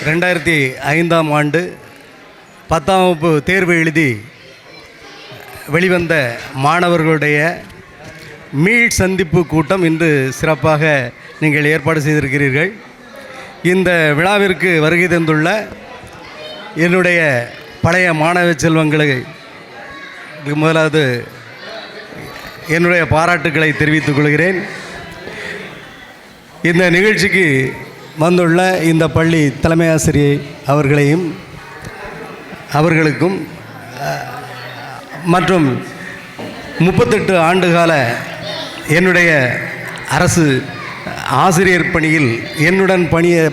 2005ஆம் ஆண்டு 10ஆம் வகுப்பு தேர்வு எழுதி வெளிவந்த மாணவர்களுடைய மீள் சந்திப்பு கூட்டம் இன்று சிறப்பாக நீங்கள் ஏற்பாடு செய்திருக்கிறீர்கள். இந்த விழாவிற்கு வருகை தந்துள்ள என்னுடைய பழைய மாணவ செல்வங்களுக்கு முதலாவது என்னுடைய பாராட்டுக்களை தெரிவித்துக் கொள்கிறேன். இந்த நிகழ்ச்சிக்கு வந்துள்ள இந்த பள்ளி தலைமை ஆசிரியை அவர்களுக்கும் மற்றும் 38 ஆண்டுகால என்னுடைய அரசு ஆசிரியர் பணியில் என்னுடன்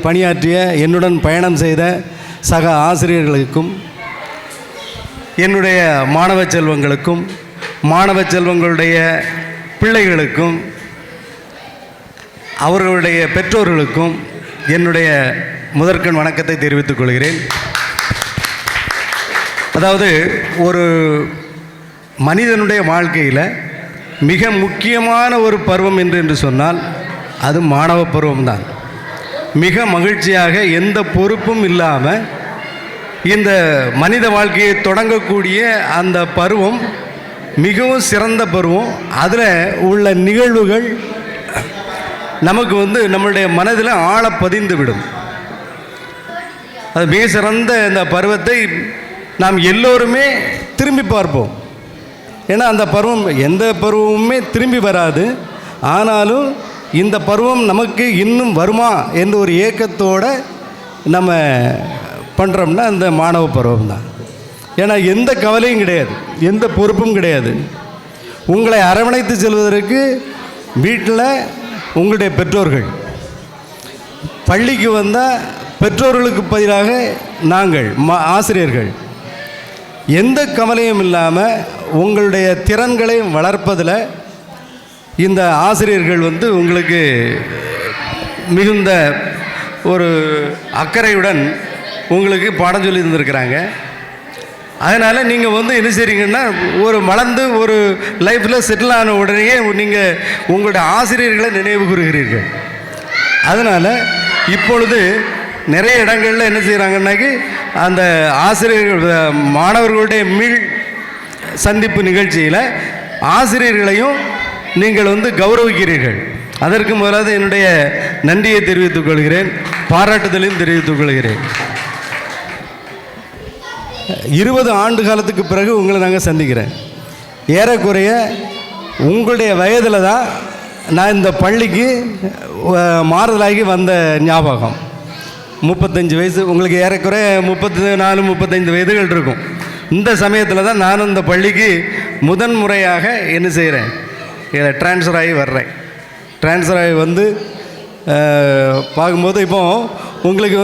பணியாற்றிய என்னுடன் பயணம் செய்த சக ஆசிரியர்களுக்கும் என்னுடைய மாணவ செல்வங்களுக்கும் மாணவ செல்வங்களுடைய பிள்ளைகளுக்கும் அவர்களுடைய பெற்றோர்களுக்கும் என்னுடைய முதற்கண் வணக்கத்தை தெரிவித்துக் கொள்கிறேன். அதாவது ஒரு மனிதனுடைய வாழ்க்கையில் மிக முக்கியமான ஒரு பருவம் என்று சொன்னால் அது மாணவ பருவம்தான். மிக மகிழ்ச்சியாக எந்த பொறுப்பும் இல்லாமல் இந்த மனித வாழ்க்கையை தொடங்கக்கூடிய அந்த பருவம் மிகவும் சிறந்த பருவம். அதில் உள்ள நிகழ்வுகள் நமக்கு நம்மளுடைய மனதில் ஆழ பதிந்து விடும். அது மிக சிறந்த இந்த பருவத்தை நாம் எல்லோருமே திரும்பி பார்ப்போம். ஏன்னா அந்த பருவம் எந்த பருவமுமே திரும்பி வராது. ஆனாலும் இந்த பருவம் நமக்கு இன்னும் வருமா என்ற ஒரு ஏக்கத்தோடு நம்ம பண்ணுறோம்னா அந்த மாணவ பருவம் தான். ஏன்னா எந்த கவலையும் கிடையாது, எந்த பொறுப்பும் கிடையாது. உங்களை அரவணைத்து செல்வதற்கு வீட்டில் உங்களுடைய பெற்றோர்கள், பள்ளிக்கு வந்தால் பெற்றோர்களுக்கு பதிலாக நாங்கள் ஆசிரியர்கள். எந்த கவலையும் இல்லாமல் உங்களுடைய திறன்களை வளர்ப்பதில் இந்த ஆசிரியர்கள் உங்களுக்கு மிகுந்த ஒரு அக்கறையுடன் உங்களுக்கு பாடம் சொல்லி தந்திருக்கிறாங்க. அதனால் நீங்கள் என்ன செய்றீங்கன்னா, ஒரு வளர்ந்து ஒரு லைஃப்பில் செட்டில் ஆன உடனே நீங்கள் உங்களுடைய ஆசிரியர்களை நினைவு கூறுகிறீர்கள். அதனால் இப்பொழுது நிறைய இடங்களில் என்ன செய்கிறாங்கன்னாக்கி அந்த ஆசிரியர்கள் மாணவர்களுடைய மீள் சந்திப்பு நிகழ்ச்சியில் ஆசிரியர்களையும் நீங்கள் கௌரவிக்கிறீர்கள். அதற்கு முதலாவது என்னுடைய நன்றியை தெரிவித்துக் கொள்கிறேன், பாராட்டுதலையும் தெரிவித்துக் கொள்கிறேன். 20 ஆண்டு காலத்துக்கு பிறகு உங்களை நாங்கள் சந்திக்கிறேன். ஏறக்குறைய உங்களுடைய வயதில் தான் நான் இந்த பள்ளிக்கு மாறுதலாகி வந்த ஞாபகம். 35 வயசு, உங்களுக்கு ஏறக்குறைய 34-35 வயதுகள் இருக்கும். இந்த சமயத்தில் தான் நானும் இந்த பள்ளிக்கு முதன் முறையாக என்ன செய்கிறேன், ட்ரான்ஸ்ஃபர் ஆகி வர்றேன். ட்ரான்ஸ்ஃபர் ஆகி பார்க்கும்போது இப்போது உங்களுக்கு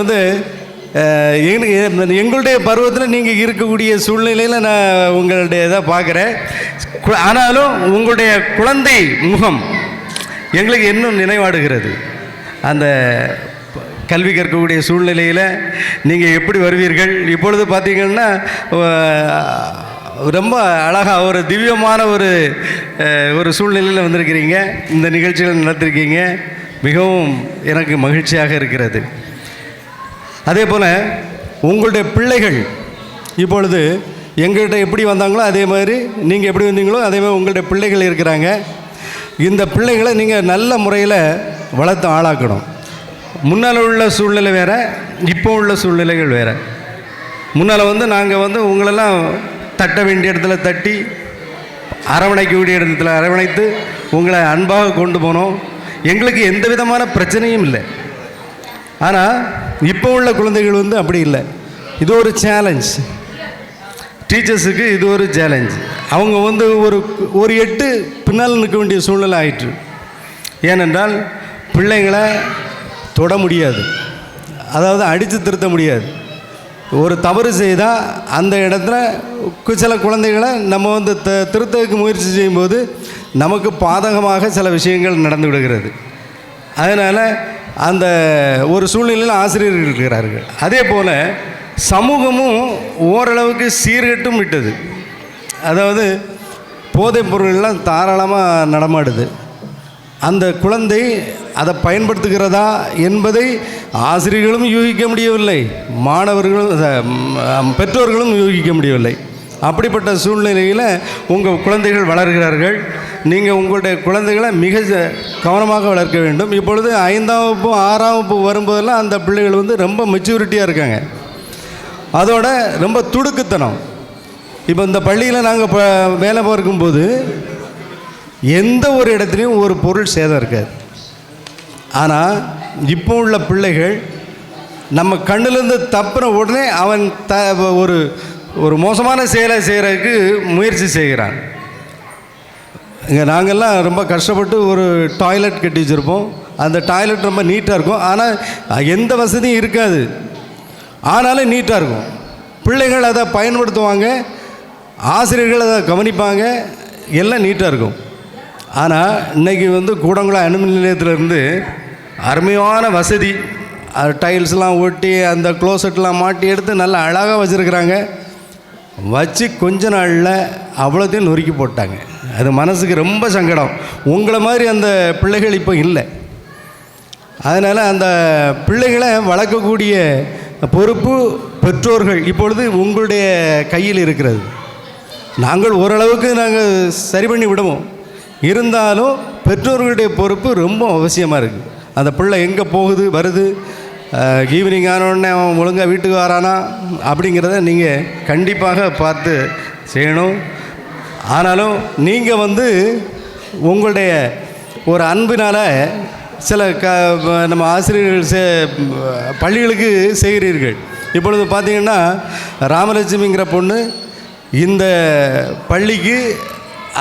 எங்களுடைய பருவத்தில் நீங்கள் இருக்கக்கூடிய சூழ்நிலையில் நான் உங்களுடைய இதை பார்க்குறேன். ஆனாலும் உங்களுடைய குழந்தை முகம் எங்களுக்கு இன்னும் நினைவாடுகிறது. அந்த கல்வி கற்கக்கூடிய சூழ்நிலையில் நீங்கள் எப்படி வருவீர்கள். இப்பொழுது பார்த்தீங்கன்னா ரொம்ப அழகாக ஒரு திவ்யமான ஒரு சூழ்நிலையில் வந்திருக்கிறீங்க. இந்த நிகழ்ச்சிகள் நடத்திருக்கீங்க. மிகவும் எனக்கு மகிழ்ச்சியாக இருக்கிறது. அதே போல் உங்களுடைய பிள்ளைகள் இப்பொழுது எங்கள்கிட்ட எப்படி வந்தாங்களோ அதே மாதிரி நீங்கள் எப்படி வந்தீங்களோ அதே மாதிரி உங்களுடைய பிள்ளைகள் இருக்கிறாங்க. இந்த பிள்ளைகளை நீங்கள் நல்ல முறையில் வளர்த்து ஆளாக்கணும். முன்னால் உள்ள சூழ்நிலை வேறு, இப்போ உள்ள சூழ்நிலைகள் வேறு. முன்னால் நாங்கள் உங்களெல்லாம் தட்ட வேண்டிய இடத்துல தட்டி, அரவணைக்கக்கூடிய இடத்துல அரவணைத்து உங்களை அன்பாக கொண்டு போனோம். எங்களுக்கு எந்த விதமான பிரச்சனையும் இல்லை. ஆனால் இப்போ உள்ள குழந்தைகள் அப்படி இல்லை. இது ஒரு சேலஞ்ச், டீச்சர்ஸுக்கு இது ஒரு சேலஞ்ச். அவங்க ஒரு எட்டு பின்னால் நிற்க வேண்டிய சூழ்நிலை ஆயிற்று. ஏனென்றால் பிள்ளைங்களை தொட முடியாது, அதாவது அடித்து திருத்த முடியாது. ஒரு தவறு செய்தால் அந்த இடத்துல சில குழந்தைகளை நம்ம திருத்தத்துக்கு முயற்சி செய்யும்போது நமக்கு பாதகமாக சில விஷயங்கள் நடந்து விடுகிறது. அதனால் அந்த ஒரு சூழ்நிலையில் ஆசிரியர்கள் இருக்கிறார்கள். அதே போல் சமூகமும் ஓரளவுக்கு சீர்கட்டும் விட்டது. அதாவது போதைப் பொருள்லாம் தாராளமாக நடமாடுது. அந்த குழந்தை அதை பயன்படுத்துகிறதா என்பதை ஆசிரியர்களும் யூகிக்க முடியவில்லை, மாணவர்களும் பெற்றோர்களும் யூகிக்க முடியவில்லை. அப்படிப்பட்ட சூழ்நிலையில் உங்கள் குழந்தைகள் வளர்கிறார்கள். நீங்கள் உங்களுடைய குழந்தைகளை மிக கவனமாக வளர்க்க வேண்டும். இப்பொழுது 5ஆம் வகுப்பு 6ஆம் வகுப்பு வரும்போதெல்லாம் அந்த பிள்ளைகள் வந்து ரொம்ப மெச்சூரிட்டியாக இருக்காங்க. அதோட ரொம்ப துடுக்குத்தனம். இப்போ இந்த பள்ளியில் நாங்கள் வேலை பார்க்கும்போது எந்த ஒரு இடத்துலையும் ஒரு பொருள் சேதம் இருக்காது. ஆனால் இப்போ உள்ள பிள்ளைகள் நம்ம கண்ணிலேருந்து தப்புன உடனே அவன் ஒரு மோசமான செயலை செய்கிறதுக்கு முயற்சி செய்கிறான். இங்கே நாங்கள்லாம் ரொம்ப கஷ்டப்பட்டு ஒரு டாய்லெட் கட்டி வச்சுருப்போம். அந்த டாய்லெட் ரொம்ப நீட்டாக இருக்கும், ஆனால் எந்த வசதியும் இருக்காது, ஆனாலும் நீட்டாக இருக்கும். பிள்ளைகள் அதை பயன்படுத்துவாங்க, ஆசிரியர்கள் அதை கவனிப்பாங்க, எல்லாம் நீட்டாக இருக்கும். ஆனால் இன்றைக்கி வந்து கூடங்குளம் அணுமின் நிலையத்திலேருந்து அருமையான வசதி, டைல்ஸ்லாம் ஒட்டி அந்த க்ளோசெட்லாம் மாட்டி எடுத்து நல்லா அழகாக வச்சுருக்குறாங்க. வச்சு கொஞ்ச நாளில் அவ்வளோத்தையும் நொறுக்கி போட்டாங்க. அது மனசுக்கு ரொம்ப சங்கடம். உங்களை மாதிரி அந்த பிள்ளைகள் இப்போ இல்லை. அதனால் அந்த பிள்ளைகளை வளர்க்கக்கூடிய பொறுப்பு பெற்றோர்கள் இப்பொழுது உங்களுடைய கையில் இருக்கிறது. நாங்கள் ஓரளவுக்கு நாங்கள் சரி பண்ணி விடுவோம், இருந்தாலும் பெற்றோர்களுடைய பொறுப்பு ரொம்ப அவசியமாக இருக்குது. அந்த பிள்ளை எங்கே போகுது வருது, ஈவினிங் ஆனோடனே அவன் ஒழுங்காக வீட்டுக்கு வரானா அப்படிங்கிறத நீங்கள் கண்டிப்பாக பார்த்து செய்யணும். ஆனாலும் நீங்கள் வந்து உங்களுடைய ஒரு அன்பினால் சில நம்ம ஆசிரியர்கள் பள்ளிகளுக்கு செய்கிறீர்கள். இப்பொழுது பார்த்திங்கன்னா ராமலட்சுமிங்கிற பொண்ணு இந்த பள்ளிக்கு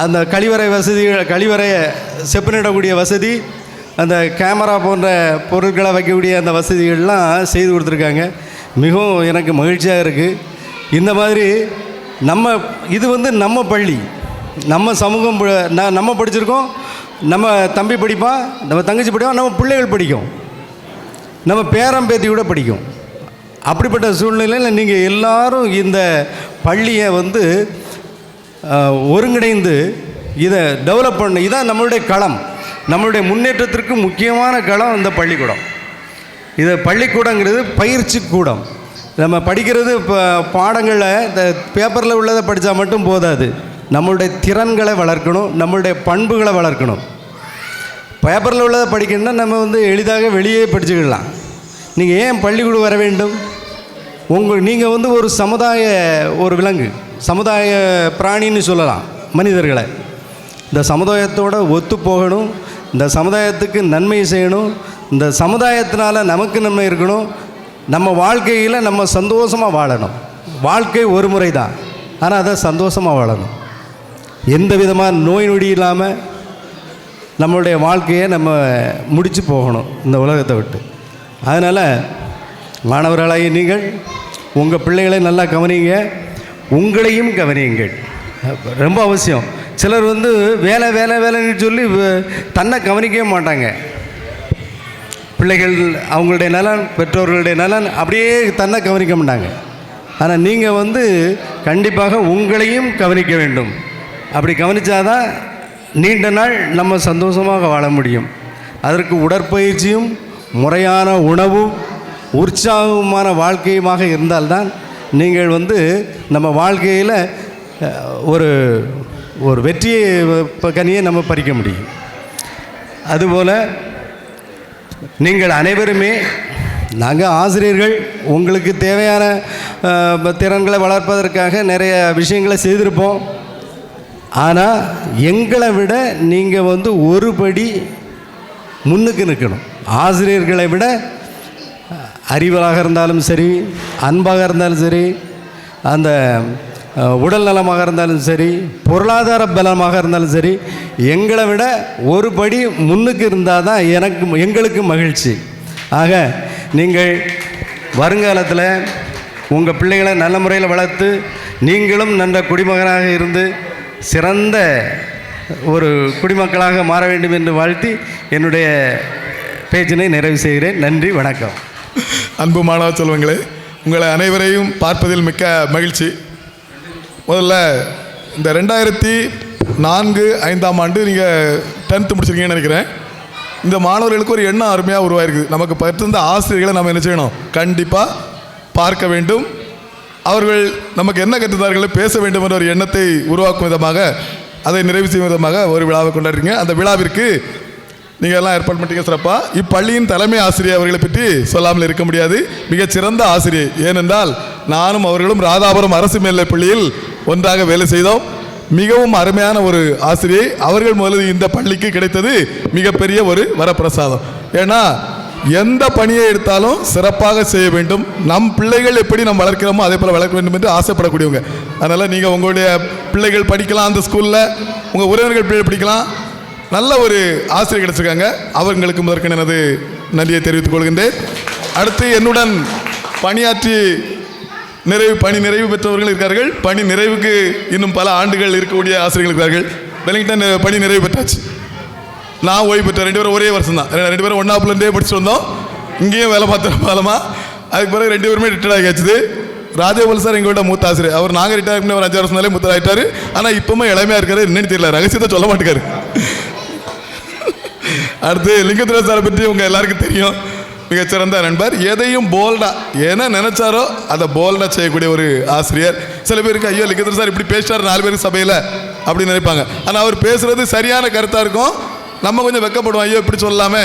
அந்த கழிவறை வசதிகள், கழிவறையை செப்பனிடக்கூடிய வசதி, அந்த கேமரா போன்ற பொருட்களை வைக்கக்கூடிய அந்த வசதிகள்லாம் செய்து கொடுத்துருக்காங்க. மிகவும் எனக்கு மகிழ்ச்சியாக இருக்குது. இந்த மாதிரி இது வந்து நம்ம பள்ளி, நம்ம சமூகம், நம்ம படிச்சிருக்கோம், நம்ம தம்பி படிப்பான், நம்ம தங்கச்சி படிப்பான், நம்ம பிள்ளைகள் படிக்கும், நம்ம பேரம் பேத்தி கூட படிக்கும். அப்படிப்பட்ட சூழ்நிலையில் நீங்கள் எல்லோரும் இந்த பள்ளியை வந்து ஒருங்கிணைந்து இதை டெவலப் பண்ண, இதான் நம்மளுடைய களம். நம்மளுடைய முன்னேற்றத்திற்கு முக்கியமான களம் இந்த பள்ளிக்கூடம். இது பள்ளிக்கூடங்கிறது பயிற்சி கூடம். நம்ம படிக்கிறது இப்போ பாடங்களில் இந்த பேப்பரில் உள்ளதை படித்தா மட்டும் போதாது, நம்மளுடைய திறன்களை வளர்க்கணும், நம்மளுடைய பண்புகளை வளர்க்கணும். பேப்பரில் உள்ளதை படிக்கணும்னா நம்ம வந்து எளிதாக வெளியே படிச்சுக்கிடலாம். நீங்கள் ஏன் பள்ளிக்கூடம் வர வேண்டும்? நீங்கள் வந்து ஒரு சமுதாய ஒரு விலங்கு, சமுதாய பிராணின்னு சொல்லலாம் மனிதர்களை. இந்த சமுதாயத்தோடு ஒத்து போகணும், இந்த சமுதாயத்துக்கு நன்மை செய்யணும், இந்த சமுதாயத்தினால் நமக்கு நன்மை இருக்கணும், நம்ம வாழ்க்கையில் நம்ம சந்தோஷமாக வாழணும். வாழ்க்கை ஒரு முறை தான், ஆனால் அதை சந்தோஷமாக வாழணும். எந்த விதமான நோய் நொடி இல்லாமல் நம்மளுடைய வாழ்க்கையை நம்ம முடித்து போகணும் இந்த உலகத்தை விட்டு. அதனால் மாணவர்களாகி நீங்கள் உங்கள் பிள்ளைகளை நல்லா கவனிங்க, உங்களையும் கவனியுங்கள், ரொம்ப அவசியம். சிலர் வந்து வேலை வேலை வேலைன்னு சொல்லி தன்னை கவனிக்கவே மாட்டாங்க. பிள்ளைகள் அவங்களுடைய நலன், பெற்றோர்களுடைய நலன், அப்படியே தன்னை கவனிக்க மாட்டாங்க. ஆனால் நீங்கள் வந்து கண்டிப்பாக உங்களையும் கவனிக்க வேண்டும். அப்படி கவனித்தாதான் நீண்ட நாள் நம்ம சந்தோஷமாக வாழ முடியும். அதற்கு உடற்பயிற்சியும் முறையான உணவும் உற்சாகமான வாழ்க்கையுமாக இருந்தால்தான் நீங்கள் வந்து நம்ம வாழ்க்கையில் ஒரு வெற்றியை கனியை நம்ம பறிக்க முடியும். அதுபோல் நீங்கள் அனைவருமே, நாங்கள் ஆசிரியர்கள் உங்களுக்கு தேவையான திறன்களை வளர்ப்பதற்காக நிறைய விஷயங்களை செய்திருப்போம். ஆனால் எங்களை விட நீங்கள் வந்து ஒரு படி முன்னுக்கு நிற்கணும். ஆசிரியர்களை விட அறிவாக இருந்தாலும் சரி, அன்பாக இருந்தாலும் சரி, அந்த உடல் நலமாக இருந்தாலும் சரி, பொருளாதார பலமாக இருந்தாலும் சரி, எங்களை விட ஒரு படி முன்னுக்கு இருந்தால் தான் எங்களுக்கு மகிழ்ச்சி. ஆக நீங்கள் வருங்காலத்தில் உங்கள் பிள்ளைகளை நல்ல முறையில் வளர்த்து நீங்களும் நல்ல குடிமகனாக இருந்து சிறந்த ஒரு குடிமக்களாக மாற வேண்டும் என்று வாழ்த்தி என்னுடைய பேச்சினை நிறைவு செய்கிறேன். நன்றி, வணக்கம். அன்பு மாணவ செல்வங்களே, உங்களை அனைவரையும் பார்ப்பதில் மிக்க மகிழ்ச்சி. முதல்ல இந்த 2004-05 ஆண்டு நீங்கள் 10th முடிச்சிருக்கீங்கன்னு நினைக்கிறேன். இந்த மாணவர்களுக்கு ஒரு எண்ணம் அருமையாக உருவாயிருக்குது. நமக்கு பற்றிருந்த ஆசிரியர்களை நம்ம என்ன செய்யணும், கண்டிப்பாக பார்க்க வேண்டும். அவர்கள் நமக்கு என்ன கற்றுத்தார்களோ பேச வேண்டும் என்ற ஒரு எண்ணத்தை உருவாக்கும் விதமாக, அதை நிறைவு செய்யும் விதமாக ஒரு விழாவை கொண்டாடுறீங்க. அந்த விழாவிற்கு நீங்கள் எல்லாம் ஏற்பாடு பண்ணிட்டீங்க சிறப்பாக. இப்பள்ளியின் தலைமை ஆசிரியர் அவர்களை பற்றி சொல்லாமல் இருக்க முடியாது. மிகச்சிறந்த ஆசிரியர். ஏனென்றால் நானும் அவர்களும் ராதாபுரம் அரசு மேல்நிலைப் பள்ளியில் ஒன்றாக வேலை செய்தோம். மிகவும் அருமையான ஒரு ஆசிரியை. அவர்கள் முதலில் இந்த பள்ளிக்கு கிடைத்தது மிகப்பெரிய ஒரு வரப்பிரசாதம். ஏன்னா எந்த பணியை எடுத்தாலும் சிறப்பாக செய்ய வேண்டும். நம் பிள்ளைகள் எப்படி நம்ம வளர்க்கிறோமோ அதே போல் வளர்க்க வேண்டும் என்று ஆசைப்படக்கூடியவங்க. அதனால் நீங்கள் உங்களுடைய பிள்ளைகள் படிக்கலாம், அந்த ஸ்கூலில் உங்கள் உறவினர்கள் பிள்ளைகள் படிக்கலாம். நல்ல ஒரு ஆசிரியர் கிடைச்சிருக்காங்க. அவர்களுக்கு முதற்கன் எனது நன்றியை தெரிவித்துக் கொள்கின்றேன். அடுத்து என்னுடன் பணியாற்றி பணி நிறைவு பெற்றவர்கள் இருக்கார்கள். பணி நிறைவுக்கு இன்னும் பல ஆண்டுகள் இருக்கக்கூடிய ஆசிரியர்கள் இருக்கிறார்கள். வெலிங்டன் பணி நிறைவு பெற்றாச்சு. நான் ஓய்வு பெற்றேன். 2 பேரும் ஒரே வருஷம் தான். 2 பேரும் ஒன்றாப்புலேருந்தே படிச்சுட்டு வந்தோம். இங்கேயும் வேலை பார்த்தோம் காலமாக. அதுக்கு பிறகு 2 பேருமே ரிட்டையர்ட் ஆகியாச்சு. ராஜகோபால் சார் எங்கள்கிட்ட மூத்த ஆசிரியர். அவர் நாங்கள் ரிட்டையர் பண்ணி ஒரு 5 வருஷம் மூத்த ஆகிட்டார். ஆனால் இப்போவும் இளமையாக இருக்காரு. என்னன்னு தெரியல, ரகசியத்தை சொல்ல மாட்டேங்காரு. அடுத்து லிங்கத்துறை சாரை பற்றி உங்கள் எல்லாருக்கும் தெரியும். மிகச்சிறந்த நண்பர். எதையும் போல்டாக என்ன நினைச்சாரோ அதை போல்டாக செய்யக்கூடிய ஒரு ஆசிரியர். சில பேருக்கு ஐயோ லிங்கத்துறை சார் இப்படி பேசிட்டார் 4 பேருக்கு சபையில் அப்படின்னு நினைப்பாங்க. ஆனால் அவர் பேசுகிறது சரியான கருத்தாக இருக்கும். நம்ம கொஞ்சம் வெக்கப்படுவோம், ஐயோ இப்படி சொல்லலாமே,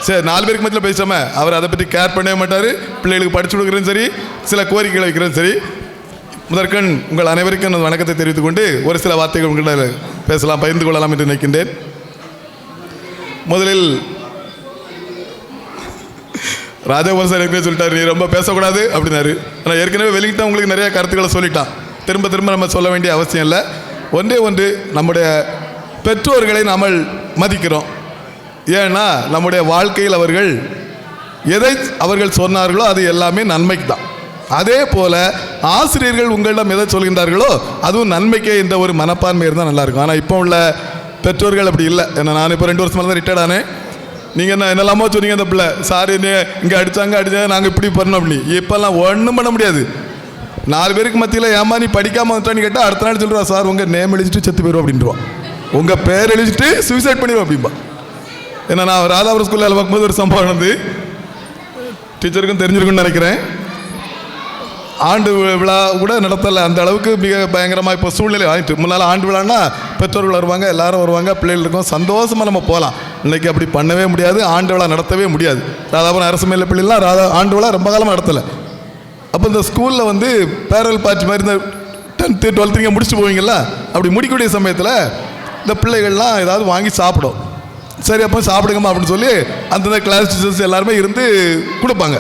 சரி 4 பேருக்கு மத்தியில் பேசாமல். அவர் அதை பற்றி கேர் பண்ணவே மாட்டார். பிள்ளைகளுக்கு படிச்சு கொடுக்குறதும் சரி, சில கோரிக்கைகளை வைக்கிறதும் சரி. முதற்கண் உங்கள் அனைவருக்கும் வணக்கத்தை தெரிவித்துக் கொண்டு ஒரு சில வார்த்தைகள் உங்களிடம் பேசலாம், பகிர்ந்து கொள்ளலாம் என்று நினைக்கின்றேன். முதலில் ராஜகோபால் சார் ஏற்கனவே சொல்லிட்டார், நீ ரொம்ப பேசக்கூடாது அப்படின்னாரு. ஆனால் ஏற்கனவே வெலிங்டன் உங்களுக்கு நிறைய கருத்துக்களை சொல்லிட்டான். திரும்ப திரும்ப நம்ம சொல்ல வேண்டிய அவசியம் இல்லை. ஒன்று நம்முடைய பெற்றோர்களை நாம் மதிக்கிறோம். ஏன்னா நம்முடைய வாழ்க்கையில் அவர்கள் எதை அவர்கள் சொன்னார்களோ அது எல்லாமே நன்மைக்கு தான். அதே போல் ஆசிரியர்கள் உங்களிடம் எதை சொல்கின்றார்களோ அதுவும் நன்மைக்கே இந்த ஒரு மனப்பான்மை இருந்தால் நல்லாயிருக்கும். ஆனால் இப்போ உள்ள பெற்றோர்கள் அப்படி இல்லை. ஏன்னா நான் இப்போ 2 வருஷமாக தான் ரிட்டையர்ட் ஆனேன். நீங்கள் என்னெல்லாமோ சொன்னீங்க, அந்த பிள்ளை சார் இங்கே அடித்தாங்க நாங்கள் இப்படி பண்ணோம் அப்படி. இப்போல்லாம் ஒன்றும் பண்ண முடியாது. 4 பேருக்கு மத்தியில் ஏமா நீ படிக்காமல் வந்துட்டான்னு கேட்டால் அடுத்த நாள் சொல்கிறா, சார் உங்கள் நேம் எழுதிட்டு செத்து போயிடுவோம் அப்படின்ட்டுருவான். உங்கள் பேர் எழுதிட்டு சூசைட் பண்ணிடுவோம் அப்படின்பா. ஏன்னா நான் ராதாபுரம் ஸ்கூலில் வேலை பார்க்கும்போது ஒரு சம்பவம் நடந்து, டீச்சருக்கும் தெரிஞ்சிருக்குன்னு நினைக்கிறேன். ஆண்டு விழா கூட நடத்தலை. அந்த அளவுக்கு மிக பயங்கரமாக இப்போ சூழ்நிலை ஆகிட்டு. முன்னால் ஆண்டு விழான்னா பெற்றோர்கள் வருவாங்க, எல்லாரும் வருவாங்க, பிள்ளைகள் இருக்கும், சந்தோஷமாக நம்ம போகலாம். இன்றைக்கி அப்படி பண்ணவே முடியாது, ஆண்டு விழா நடத்தவே முடியாது. ராதாபுரம் அரசு மேல்நிலைப் பள்ளியெல்லாம் ஆண்டு விழா ரொம்ப காலமாக நடத்தலை. அப்போ இந்த ஸ்கூலில் வந்து பேரல் பார்ட்டி மாதிரி இந்த 10th 12th நீங்கள் முடிச்சுட்டு போவீங்களா, அப்படி முடிக்கக்கூடிய சமயத்தில் இந்த பிள்ளைகள்லாம் ஏதாவது வாங்கி சாப்பிடும். சரி அப்போ சாப்பிடுங்கம்மா அப்படின்னு சொல்லி அந்தந்த கிளாஸ் டீச்சர்ஸ் எல்லாருமே இருந்து கொடுப்பாங்க.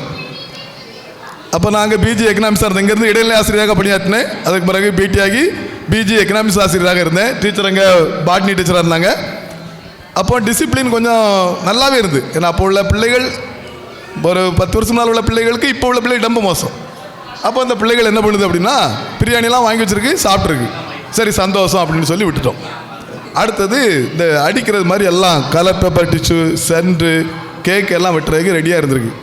அப்போ நாங்கள் பிஜி எக்கனாமிக்ஸ் இருந்தோம். இங்கேருந்து இடைநிலை ஆசிரியராக பணியாற்றினேன். அதுக்கு பிறகு பிடி ஆகி பிஜி எக்கனாமிக்ஸ் ஆசிரியராக இருந்தேன். டீச்சர் அங்கே பாட்னி டீச்சராக இருந்தாங்க. அப்போ டிசிப்ளின் கொஞ்சம் நல்லாவே இருந்து. ஏன்னா அப்போ உள்ள பிள்ளைகள் ஒரு 10 வருஷம் நாள் உள்ள பிள்ளைகளுக்கு இப்போ உள்ள பிள்ளைகள் ரொம்ப மோசம். அப்போ அந்த பிள்ளைகள் என்ன பண்ணுது அப்படின்னா, பிரியாணிலாம் வாங்கி வச்சுருக்கு, சாப்பிட்ருக்கு. சரி சந்தோஷம் அப்படின்னு சொல்லி விட்டுட்டோம். அடுத்தது இந்த அடிக்கிறது மாதிரி எல்லாம் colour paper tissue centre cake எல்லாம் வெட்டுறதுக்கு ரெடியாக இருந்திருக்கு.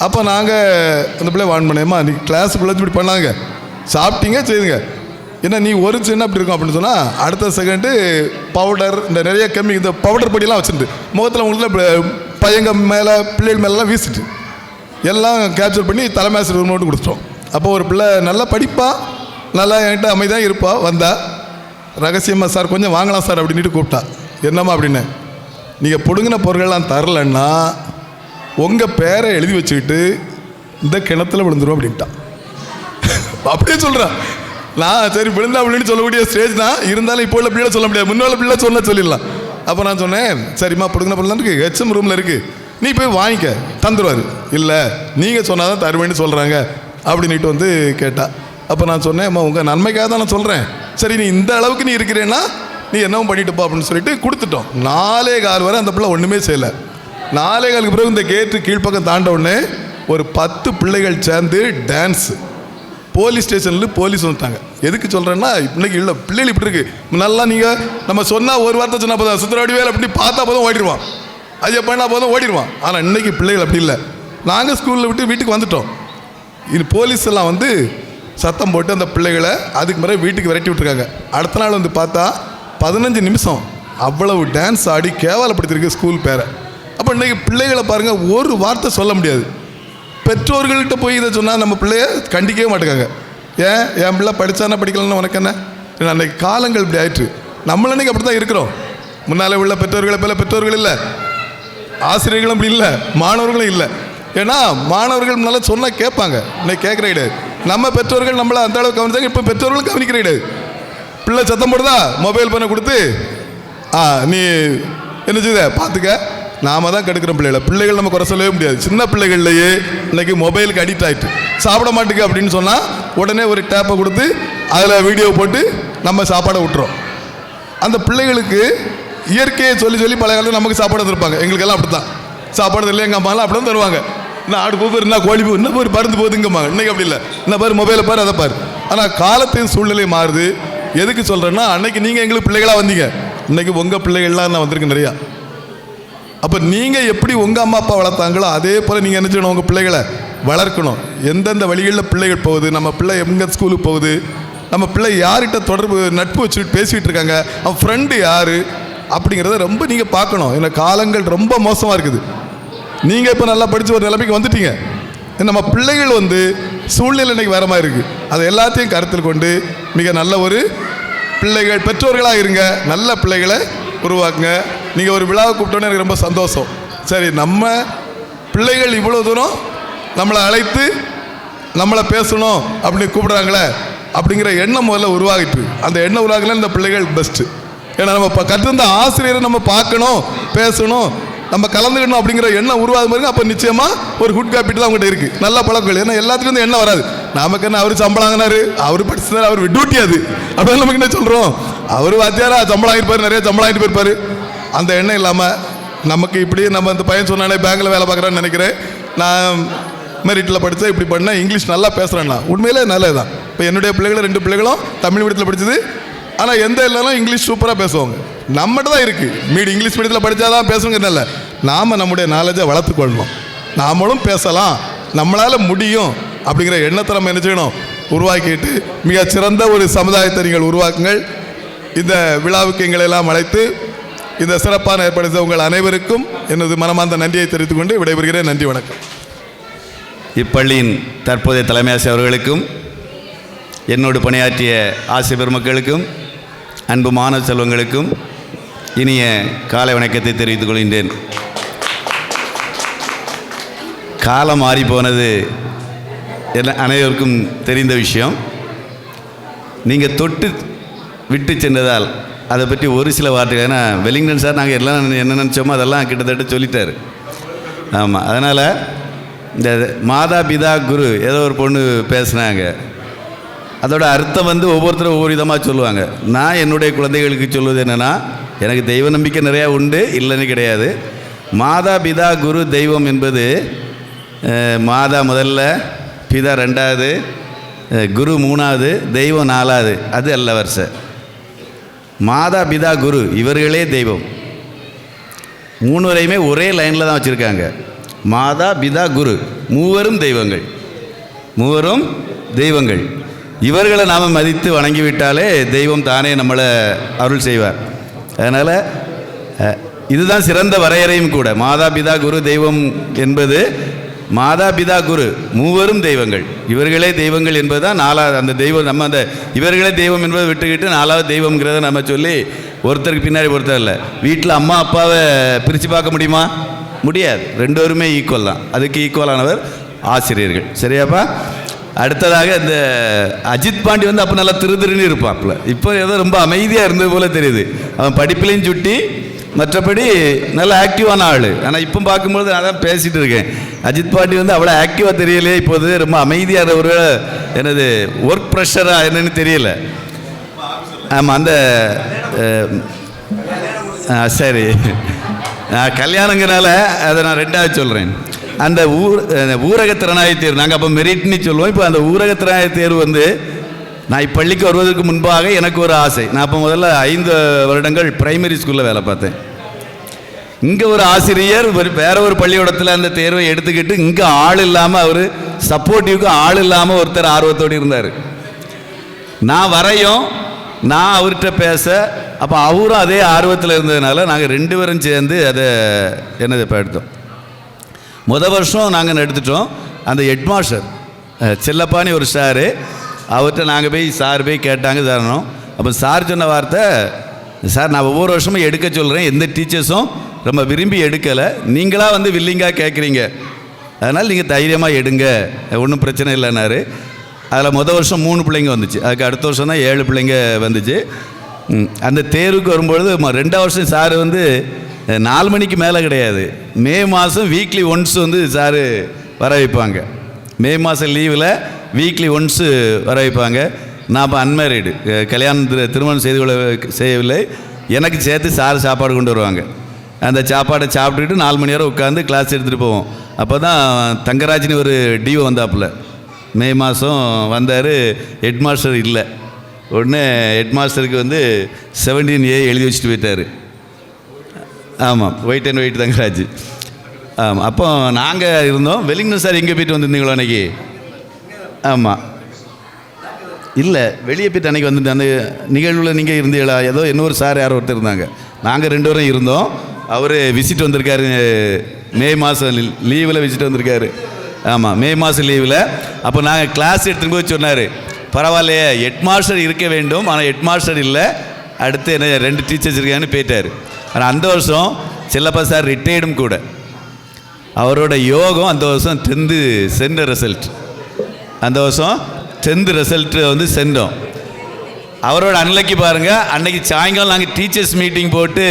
அப்போ நாங்கள் அந்த பிள்ளை வான் பண்ணேம்மா, நீ கிளாஸுக்குள்ளே இப்படி பண்ணாங்க, சாப்பிட்டீங்க செய்யுங்க, ஏன்னா நீ ஒரு சின்ன அப்படி இருக்கும் அப்படின்னு சொன்னால் அடுத்த செகண்டு பவுடர் இந்த நிறைய இந்த பவுடர் பொடியெல்லாம் வச்சுட்டு முகத்தில் உங்களுக்கு பையங்க மேலே பிள்ளைகள் மேலெலாம் வீசிட்டு எல்லாம் கேப்சர் பண்ணி தலைமை ஆசிரியர் நோட்டு கொடுத்துட்டோம். அப்போ ஒரு பிள்ளை நல்லா படிப்பா, நல்லா என்கிட்ட அமைதியாக இருப்பா. வந்தா ரகசியமாக சார் கொஞ்சம் வாங்கலாம் சார் அப்படின்ட்டு கூப்பிட்டா. என்னம்மா அப்படின்னு, நீங்கள் பிடுங்கின பொருள்கள்லாம் தரலன்னா உங்கள் பேரை எழுதி வச்சுக்கிட்டு இந்த கிணத்துல விழுந்துடும் அப்படின்ட்டான். அப்படியே சொல்கிறான். நான் சரி விழுந்தா அப்படின்னு சொல்லக்கூடிய ஸ்டேஜ் தான். இருந்தாலும் இப்போ உள்ள பிள்ளை சொல்ல முடியாது, முன்னால் பிள்ளை சொல்லிடலாம். அப்போ நான் சொன்னேன், சரிம்மா பிடுங்கின பொருள் தான் இருக்குது, ஹெச்எம் ரூமில் இருக்குது, நீ போய் வாங்கிக்க தந்துடுவார். இல்லை நீங்கள் சொன்னால் தான் தருவேன்னு சொல்கிறாங்க அப்படின்ட்டு வந்து கேட்டா. அப்போ நான் சொன்னேன், அம்மா உங்கள் நன்மைக்காக தான் நான் சொல்கிறேன், சரி நீ இந்த அளவுக்கு நீ இருக்கிறேன்னா நீ என்னவும் பண்ணிட்டுப்பா அப்படின்னு சொல்லிட்டு கொடுத்துட்டோம். 4:15 வரை அந்த பிள்ளை ஒன்றுமே செய்யலை. 4:15 பிறகு இந்த கேட்டு கீழ்ப்பக்கம் தாண்ட உடனே ஒரு 10 பிள்ளைகள் சேர்ந்து டான்ஸு. போலீஸ் ஸ்டேஷனில் போலீஸ் வந்துட்டாங்க. எதுக்கு சொல்கிறேன்னா, இன்னைக்கு இல்லை பிள்ளைகள் இப்படி இருக்குது. நல்லா நீங்கள் நம்ம சொன்னால் ஒரு வார்த்தை சொன்னால் போதும், சுந்தரவாடி வேலை அப்படி பார்த்தா போதும் ஓடிடுவான், அது பண்ணால் போதும் ஓடிடுவான். ஆனால் இன்றைக்கி பிள்ளைகள் அப்படி இல்லை. நாங்கள் ஸ்கூலில் விட்டு வீட்டுக்கு வந்துட்டோம். இது போலீஸ் எல்லாம் வந்து சத்தம் போட்டு அந்த பிள்ளைகளை அதுக்கு பிறகு வீட்டுக்கு விரட்டி விட்டுருக்காங்க. அடுத்த நாள் வந்து பார்த்தா 15 நிமிஷம் அவ்வளவு டான்ஸ் ஆடி கேவலப்படுத்திருக்கு ஸ்கூல் பேரை. அப்போ இன்றைக்கி பிள்ளைகளை பாருங்கள், ஒரு வார்த்தை சொல்ல முடியாது. பெற்றோர்கள்ட்ட போய் இதை சொன்னால் நம்ம பிள்ளைய கண்டிக்கவே மாட்டேங்காங்க. ஏன் என் பிள்ளை படித்தானா படிக்கலன்னு உனக்கு என்ன? அன்றைக்கி காலங்கள் இப்படி ஆயிற்று. நம்மள அன்றைக்கி அப்படி தான் இருக்கிறோம். முன்னால் உள்ள பெற்றோர்களை போல பெற்றோர்கள் இல்லை, ஆசிரியர்களும் அப்படி இல்லை, மாணவர்களும் இல்லை. ஏன்னா மாணவர்கள் முன்னால் சொன்னால் கேட்பாங்க, இன்னைக்கு கேட்குற கிடையாது. நம்ம பெற்றோர்கள் நம்மளை அந்த அளவுக்கு கவனிச்சாங்க, இப்போ பெற்றோர்களும் கவனிக்கிற கிடையாது. பிள்ளை சத்தம் போடுதா, மொபைல் பண்ண கொடுத்து நீ என்ன செய்த பார்த்துக்க, நாம தான் கெடுக்கிறோம் பிள்ளைகளை. பிள்ளைகள் நம்ம குறை சொல்லவே முடியாது. சின்ன பிள்ளைகள்லையே இன்னைக்கு மொபைலுக்கு அடிக்ட் ஆகிட்டு, சாப்பிட மாட்டேங்க அப்படின்னு சொன்னால் உடனே ஒரு டேப்பை கொடுத்து அதில் வீடியோ போட்டு நம்ம சாப்பாடை விட்டுறோம். அந்த பிள்ளைகளுக்கு இயற்கையை சொல்லி சொல்லி பழைய காலத்தில் நமக்கு சாப்பாடு தருப்பாங்க. எங்களுக்கெல்லாம் அப்படி தான் சாப்பாடு இல்லை, எங்கள் அம்மாலாம் அப்படி தான் தருவாங்க. இன்னும் ஆடு பூ இருந்தால் கோழி பூ இன்னும் ஒரு பருந்து போகுதுங்கம்மாங்க. இன்றைக்கி அப்படி இல்லை, என்ன பாரு மொபைலை பாரு அதை பாரு. ஆனால் காலத்தின் சூழ்நிலை மாறுது. எதுக்கு சொல்கிறேன்னா, அன்னைக்கு நீங்கள் எங்களுக்கு பிள்ளைகளாக வந்தீங்க, இன்றைக்கி உங்கள் பிள்ளைகள்லாம் நான் வந்திருக்கு நிறையா. அப்போ நீங்கள் எப்படி உங்கள் அம்மா அப்பா வளர்த்தாங்களோ அதே போல் நீங்கள் என்ன செய்யணும், உங்கள் பிள்ளைகளை வளர்க்கணும். எந்தெந்த வழிகளில் பிள்ளைகள் போகுது, நம்ம பிள்ளை எங்கே ஸ்கூலுக்கு போகுது, நம்ம பிள்ளை யார்கிட்ட தொடர்பு நட்பு வச்சுட்டு பேசிகிட்டு இருக்காங்க, அவன் ஃப்ரெண்டு யார் அப்படிங்கிறத ரொம்ப நீங்கள் பார்க்கணும். ஏன்னா காலங்கள் ரொம்ப மோசமாக இருக்குது. நீங்கள் இப்போ நல்லா படித்து ஒரு நிலைமைக்கு வந்துட்டீங்க. நம்ம பிள்ளைகள் சூழ்நிலை இன்றைக்கி வேற மாதிரி இருக்குது. அதை எல்லாத்தையும் கருத்தில் கொண்டு மிக நல்ல ஒரு பிள்ளைகள் பெற்றோர்களாக இருங்க, நல்ல பிள்ளைகளை உருவாக்குங்க. நீங்கள் ஒரு விழாவை கூப்பிட்டோன்னே எனக்கு ரொம்ப சந்தோஷம். சரி, நம்ம பிள்ளைகள் இவ்வளோ தூரம் நம்மளை அழைத்து நம்மளை பேசணும் அப்படின்னு கூப்பிட்றாங்களே அப்படிங்கிற எண்ணம் முதல்ல உருவாகிட்டு, அந்த எண்ணம் உருவாகல இந்த பிள்ளைகள் பெஸ்ட்டு. ஏன்னா நம்ம கற்றுந்த ஆசிரியரை நம்ம பார்க்கணும், பேசணும், நம்ம கலந்துக்கணும் அப்படிங்கிற எண்ணம் உருவாகும் பாருங்க. அப்போ நிச்சயமாக ஒரு குட் கேபிட்டல் தான் அவங்ககிட்ட இருக்குது, நல்ல பழக்கங்கள். ஏன்னா எல்லாத்துக்கும் எண்ணம் வராது. நமக்கு என்ன, அவர் சம்பளம் வாங்கினாரு, அவர் படிச்சதாரு, அவர் டியூட்டி அது அப்படின்னு நமக்கு என்ன சொல்கிறோம், அவர் வாத்தியாரா சம்பளம் ஆகிருப்பார், நிறைய சம்பளம் ஆகிட்டு போயிருப்பார். அந்த எண்ணம் இல்லாமல் நமக்கு இப்படி நம்ம இந்த பையன் சொன்னாலே பேங்கில் வேலை பார்க்குறான்னு நினைக்கிறேன், நான் மெரிட்டில் படித்தேன், இப்படி பண்ணேன், இங்கிலீஷ் நல்லா பேசுகிறேன்னா உண்மையிலே நல்லது தான். இப்போ என்னுடைய பிள்ளைகளும் 2 பிள்ளைகளும் தமிழ் மீடியத்தில் படித்தது. ஆனால் எந்த இல்லைனாலும் இங்கிலீஷ் சூப்பராக பேசுவாங்க. நம்மகிட்ட தான் இருக்குது இங்கிலீஷ் மீடியத்தில் படித்தா தான் பேசுங்கிறது இல்லை. நாம் நம்முடைய நாலேஜை வளர்த்துக்கொள்ளணும். நாமளும் பேசலாம், நம்மளால் முடியும் அப்படிங்கிற எண்ணத்தை நம்ம என்ன செய்யணும், உருவாக்கிட்டு மிக சிறந்த ஒரு சமுதாயத்தை நீங்கள் உருவாக்குங்கள். இந்த விழாவுக்கு எங்களை எல்லாம் அழைத்து இந்த சிறப்பான ஏற்பாடு செய்த உங்கள் அனைவருக்கும் எனது மனமார்ந்த நன்றியை தெரிவித்துக் கொண்டு விடைபெறுகிறேன். நன்றி, வணக்கம். இப்பள்ளியின் தற்போதைய தலைமை ஆசிரியர் அவர்களுக்கும், என்னோடு பணியாற்றிய ஆசிரியர் பெருமக்களுக்கும், அன்பு மாணவ செல்வங்களுக்கும் இனிய காலை வணக்கத்தை தெரிவித்துக் கொள்கின்றேன். காலம் மாறிப்போனது அனைவருக்கும் தெரிந்த விஷயம். நீங்கள் தொட்டு விட்டு சென்றதால் அதை பற்றி ஒரு சில வார்த்தைகள், ஏன்னா வெலிங்டன் சார் நாங்கள் எல்லாம் என்ன நினச்சோமோ அதெல்லாம் கிட்டத்தட்ட சொல்லிட்டார். ஆமாம், அதனால் இந்த மாதா பிதா குரு ஏதோ ஒரு பொண்ணு பேசுனாங்க, அதோட அர்த்தம் ஒவ்வொருத்தரும் ஒவ்வொரு விதமாக சொல்லுவாங்க. நான் என்னுடைய குழந்தைகளுக்கு சொல்வது என்னென்னா, எனக்கு தெய்வ நம்பிக்கை நிறையா உண்டு, இல்லைன்னு கிடையாது. மாதா பிதா குரு தெய்வம் என்பது மாதா முதல்ல, பிதா 2வது, குரு 3வது, தெய்வம் 4வது. அது அல்ல வரிசை. மாதா பிதா குரு இவர்களே தெய்வம். 3 வரையுமே ஒரே லைனில் தான் வச்சுருக்காங்க. மாதா பிதா குரு மூவரும் தெய்வங்கள், மூவரும் தெய்வங்கள். இவர்களை நாம் மதித்து வணங்கிவிட்டாலே தெய்வம் தானே நம்மளை அருள் செய்வார். அதனால் இதுதான் சிறந்த வரையறையும் கூட. மாதா பிதா குரு தெய்வம் என்பது மாதா பிதா குரு மூவரும் தெய்வங்கள், இவர்களே தெய்வங்கள் என்பது தான் 4வது. அந்த தெய்வம் நம்ம அந்த இவர்களே தெய்வம் என்பதை விட்டுக்கிட்டு 4வது தெய்வங்கிறத நம்ம சொல்லி ஒருத்தருக்கு பின்னாடி ஒருத்தர் இல்லை. வீட்டில் அம்மா அப்பாவை பிரித்து பார்க்க முடியுமா? முடியாது. 2 பேருமே ஈக்குவல் தான். அதுக்கு ஈக்குவலானவர் ஆசிரியர்கள். சரியாப்பா? அடுத்ததாக இந்த அஜித் பாண்டி அப்போ நல்லா திருன்னு இருப்பாப்புல. இப்போ ஏதோ ரொம்ப அமைதியாக இருந்தது போல் தெரியுது. அவன் படிப்புலையும் சுட்டி, மற்றபடி நல்ல ஆக்டிவான ஆள். ஆனால் இப்போ பார்க்கும்போது நான் தான் பேசிகிட்டு இருக்கேன், அஜித் பாண்டி அவ்வளோ ஆக்டிவாக தெரியலையே, இப்போது ரொம்ப அமைதியாக ஒரு எனது ஒர்க் ப்ரெஷராக என்னன்னு தெரியல. ஆமாம், அந்த சரி கல்யாணங்கிறனால அதை நான் 2வது சொல்கிறேன். அந்த ஊரக திறனாய்வு தேர்வு நாங்கள் அப்போ மெரிட்னு சொல்லுவோம். இப்போ அந்த ஊரக திறனாய்வு தேர்வு நான் இப்பள்ளிக்கு வருவதற்கு முன்பாக எனக்கு ஒரு ஆசை. நான் அப்போ முதல்ல 5 வருடங்கள் பிரைமரி ஸ்கூலில் வேலை பார்த்தேன். இங்கே ஒரு ஆசிரியர் வேற ஒரு பள்ளிக்கூடத்தில் அந்த தேர்வை எடுத்துக்கிட்டு இங்கே ஆள் இல்லாமல், அவர் சப்போர்ட்டிவ்க்கு ஆள் இல்லாமல் ஒருத்தர் ஆர்வத்தோடு இருந்தார். நான் வரையும் நான் அவர்கிட்ட பேச, அப்போ அவரும் அதே ஆர்வத்தில் இருந்ததுனால நாங்கள் 2 பேரும் சேர்ந்து அதை இப்போ எடுத்தோம். வருஷம் நாங்கள் எடுத்துட்டோம். அந்த ஹெட்மாஸ்டர் செல்லப்பானி ஒரு சாரு, அவர்கிட்ட நாங்கள் போய் கேட்டாங்க தரணும். அப்போ சார் சொன்ன வார்த்தை, சார் நான் ஒவ்வொரு வருஷமும் எடுக்க சொல்கிறேன், எந்த டீச்சர்ஸும் ரொம்ப விரும்பி எடுக்கலை, நீங்களாக வந்து வில்லிங்காக கேட்குறீங்க, அதனால் நீங்கள் தைரியமாக எடுங்க, ஒன்றும் பிரச்சனை இல்லைன்னாரு. அதில் வருஷம் 3 பிள்ளைங்க வந்துச்சு. அதுக்கு அடுத்த வருஷம் தான் 7 பிள்ளைங்க வந்துச்சு. அந்த தேர்வுக்கு வரும்பொழுது 2ஆவது வருஷம் சார் வந்து 4 மணிக்கு மேலே கிடையாது, மே மாதம் வீக்லி ஒன்ஸ் வந்து சார் வர வைப்பாங்க. மே மாதம் லீவில் வீக்லி ஒன்ஸு வர வைப்பாங்க. நான் இப்போ அன்மேரிடு, திருமணம் செய்யவில்லை. எனக்கு சேர்த்து சார் சாப்பாடு கொண்டு வருவாங்க. அந்த சாப்பாடை சாப்பிட்டுட்டு 4 மணி நேரம் உட்காந்து கிளாஸ் எடுத்துகிட்டு போவோம். அப்போ தான் தங்கராஜினி ஒரு டிஓ வந்தாப்புல, மே மாதம் வந்தார். ஹெட்மாஸ்டர் இல்லை. உடனே ஹெட்மாஸ்டருக்கு வந்து 17A எழுதி வச்சுட்டு போயிட்டார். ஆமாம், ஒயிட் அண்ட் ஒயிட் தங்கராஜ். ஆமாம், அப்போ நாங்கள் இருந்தோம். வெலிங்டன் சார் எங்கே போயிட்டு வந்திருந்தீங்களோ அன்றைக்கி? ஆமாம், இல்லை, வெளியே போய்ட்டு அன்றைக்கி வந்துட்டு அந்த நிகழ்வில் நீங்கள் இருந்தீங்களா? ஏதோ இன்னொரு சார் யாரோ ஒருத்தர் இருந்தாங்க. நாங்கள் 2 பேரும் இருந்தோம். அவர் விசிட் வந்திருக்காரு, மே மாதம் லீவில் விசிட் வந்திருக்காரு. ஆமாம், மே மாதம் லீவில். அப்போ நாங்கள் கிளாஸ் எடுத்துகிட்டு போய் சொன்னார், பரவாயில்லையே ஹெட்மாஸ்டர் இருக்க வேண்டும், ஆனால் ஹெட்மாஸ்டர் இல்லை, அடுத்து என்ன 2 டீச்சர்ஸ் இருக்காங்கன்னு போயிட்டார். ஆனால் அந்த வருஷம் செல்லப்பா சார் ரிட்டையர்டும் கூட. அவரோட யோகம் அந்த வருஷம் 10th சென்ற ரிசல்ட். அந்த வருஷம் 10th ரிசல்ட்டு வந்து சென்றோம். அவரோட அன்னைக்கு பாருங்கள், அன்னைக்கு சாயங்காலம் நாங்கள் டீச்சர்ஸ் மீட்டிங் போட்டு